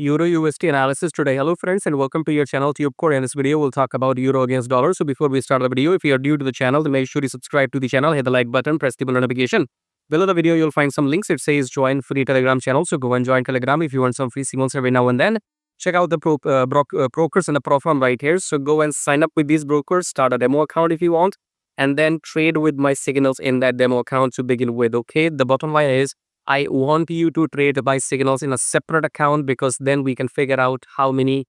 Euro USD analysis today. Hello friends and welcome to your channel TubeCore. In this video we'll talk about euro against dollar. So before we start the video, if you are new to the channel, then make sure you subscribe to the channel, hit the like button, press the bell notification. Below the video you'll find some links. It says join free Telegram channel. So go and join Telegram if you want some free signals every now and then. Check out the brokers and the pro firm right here. So go and sign up with these brokers, start a demo account if you want, and then trade with my signals in that demo account to begin with. Okay, the bottom line is I want you to trade my signals in a separate account because then we can figure out how many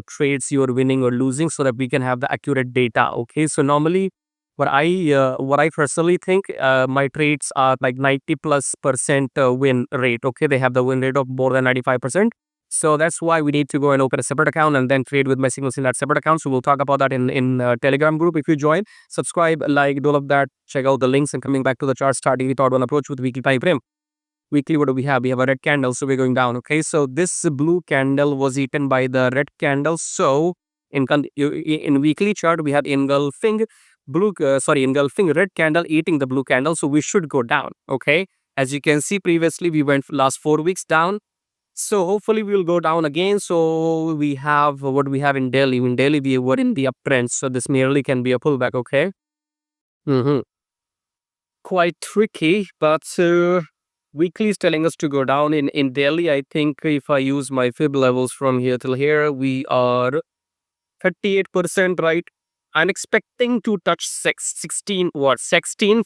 trades you're winning or losing so that we can have the accurate data. Okay, so normally what I personally think, my trades are like 90+% win rate. Okay, they have the win rate of more than 95%. So that's why we need to go and open a separate account and then trade with my signals in that separate account. So we'll talk about that in Telegram group. If you join, subscribe, like, do all of that. Check out the links. And coming back to the chart, starting with order one approach with weekly time frame. Weekly, what do we have? We have a red candle, so we're going down. Okay, so this blue candle was eaten by the red candle. So in weekly chart, we have engulfing red candle eating the blue candle. So we should go down. Okay, as you can see previously, we went last 4 weeks down. So hopefully we will go down again. So we have what we have in daily. In daily, we were in the uptrend. So this merely can be a pullback. Okay. Quite tricky, but weekly is telling us to go down. In daily, I think if I use my fib levels from here till here, we are 38%, right? I'm expecting to touch 16 or 16,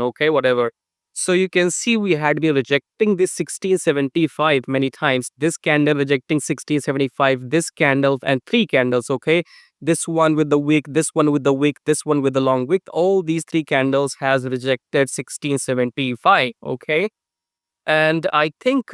okay, whatever. So you can see we had been rejecting this 1675 many times. This candle rejecting 1675, this candle and 3 candles, okay? This one with the wick, this one with the wick, this one with the long wick. All these 3 candles has rejected 1675, okay? And I think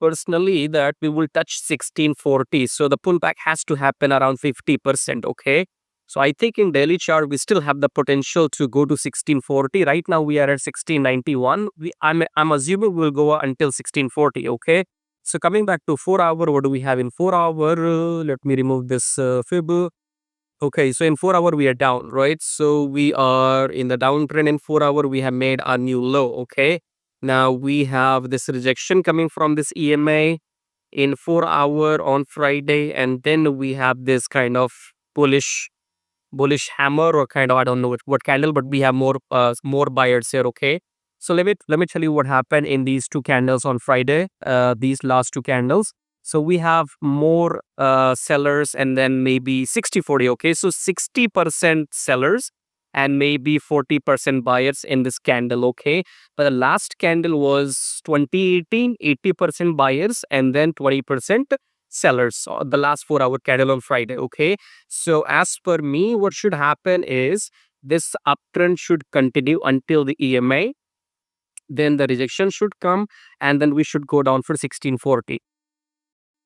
personally that we will touch 1640. So the pullback has to happen around 50%, okay? So I think in daily chart, we still have the potential to go to 1640. Right now, we are at 1691. I'm assuming we'll go until 1640, okay? So coming back to 4 hour, what do we have in 4 hour? Let me remove this fib. Okay, so in 4 hour, we are down, right? So we are in the downtrend in 4 hour. We have made a new low, okay? Now we have this rejection coming from this EMA in 4 hour on Friday. And then we have this kind of bullish hammer or kind of, I don't know what candle, but we have more buyers here. Okay, so let me tell you what happened in these 2 candles on Friday, these last 2 candles. So we have more sellers and then maybe 60-40. Okay, so 60% sellers and maybe 40% buyers in this candle. Okay, but the last candle was 2018, 80% buyers and then 20% sellers, the last 4 hour candle on Friday. Okay, so as per me, what should happen is this uptrend should continue until the EMA, then the rejection should come, and then we should go down for 1640.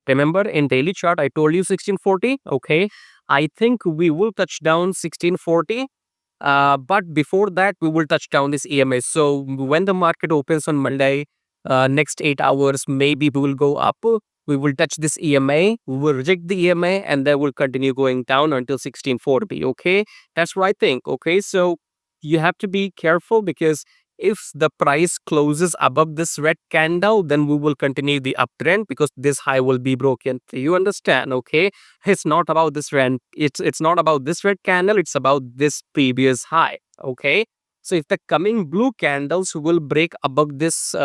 Remember in daily chart I told you 1640. Okay, I think we will touch down 1640, but before that we will touch down this EMA. So when the market opens on Monday, next 8 hours, maybe we will go up. We will touch this EMA, we will reject the EMA, and then we'll continue going down until 1640. Okay, that's what I think. Okay, so you have to be careful because if the price closes above this red candle, then we will continue the uptrend because this high will be broken. You understand? Okay, it's not about this red. It's not about this red candle. It's about this previous high. Okay. So if the coming blue candles will break above this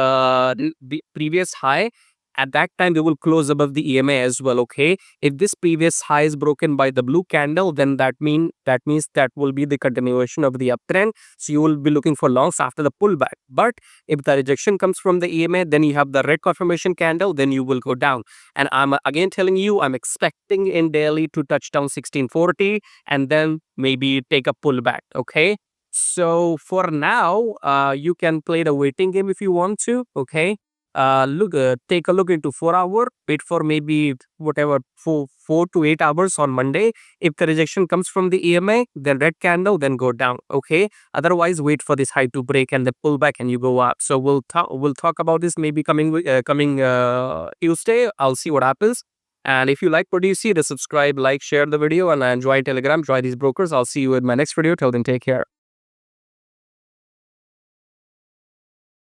previous high, at that time they will close above the EMA as well. Okay, if this previous high is broken by the blue candle, then that means that will be the continuation of the uptrend. So you will be looking for longs after the pullback. But if the rejection comes from the EMA, then you have the red confirmation candle, then you will go down. And I'm again telling you, I'm expecting in daily to touch down 1640 and then maybe take a pullback. Okay, so for now, you can play the waiting game if you want to. Okay, take a look into 4 hour, wait for maybe whatever 4 to 8 hours on Monday. If the rejection comes from the EMA, then red candle, then go down. Okay, otherwise wait for this high to break and the pullback and you go up. So we'll talk about this maybe coming Tuesday. I'll see what happens. And if you like what you see, then subscribe, like, share the video, and enjoy Telegram, join these brokers. I'll see you in my next video. Till then, take care.